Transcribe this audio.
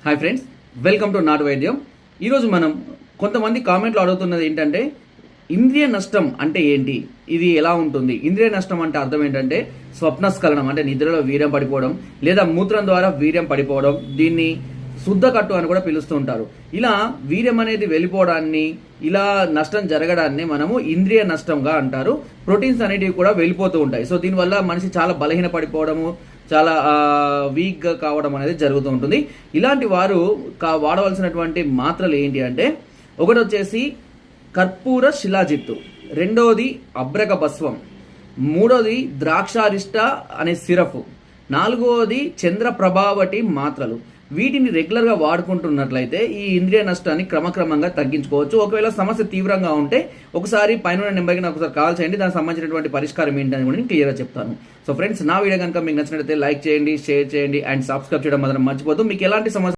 Hi friends, welcome to నాటు వైద్యం. ఈరోజు మనం కొంతమంది కామెంట్లు అడుగుతున్నది ఏంటంటే ఇంద్రియ నష్టం అంటే ఏంటి, ఇది ఎలా ఉంటుంది? ఇంద్రియ నష్టం అంటే అర్థం ఏంటంటే స్వప్నస్ఖలనం, అంటే నిద్రలో వీర్యం పడిపోవడం లేదా మూత్రం ద్వారా వీర్యం పడిపోవడం. దీన్ని శుద్ధ కట్టు అని కూడా పిలుస్తూ ఉంటారు. ఇలా వీర్యం అనేది వెళ్ళిపోవడాన్ని, ఇలా నష్టం జరగడాన్ని మనము ఇంద్రియ నష్టంగా అంటారు. ప్రోటీన్స్ అనేటివి కూడా వెళ్ళిపోతూ ఉంటాయి. సో దీనివల్ల మనిషి చాలా బలహీన పడిపోవడము, చాలా వీక్గా కావడం అనేది జరుగుతూ ఉంటుంది. ఇలాంటి వారు వాడవలసినటువంటి మాత్రలు ఏంటి అంటే, ఒకటి వచ్చేసి కర్పూర శిలాజిత్తు, రెండోది అబ్రక భస్వం, మూడోది ద్రాక్షారిష్ట అనే సిరప్, నాలుగోది చంద్ర ప్రభావటి మాత్రలు. వీటిని రెగ్యులర్గా వాడుకుంటున్నట్లయితే ఈ ఇంద్రియ నష్టాన్ని క్రమక్రమంగా తగ్గించుకోవచ్చు. ఒకవేళ సమస్య తీవ్రంగా ఉంటే ఒకసారి పైన నెంబర్కి నాకు ఒకసారి కాల్ చేయండి. దానికి సంబంధించినటువంటి పరిష్కారం ఏంటని కూడా నేను క్లియర్గా చెప్తాను. సో ఫ్రెండ్స్, నా వీడియో కనుక మీకు నచ్చినట్లయితే లైక్ చేయండి, షేర్ చేయండి అండ్ సబ్స్క్రైబ్ చేయడం మాత్రం మర్చిపోద్దు. మీకు ఎలాంటి సమస్య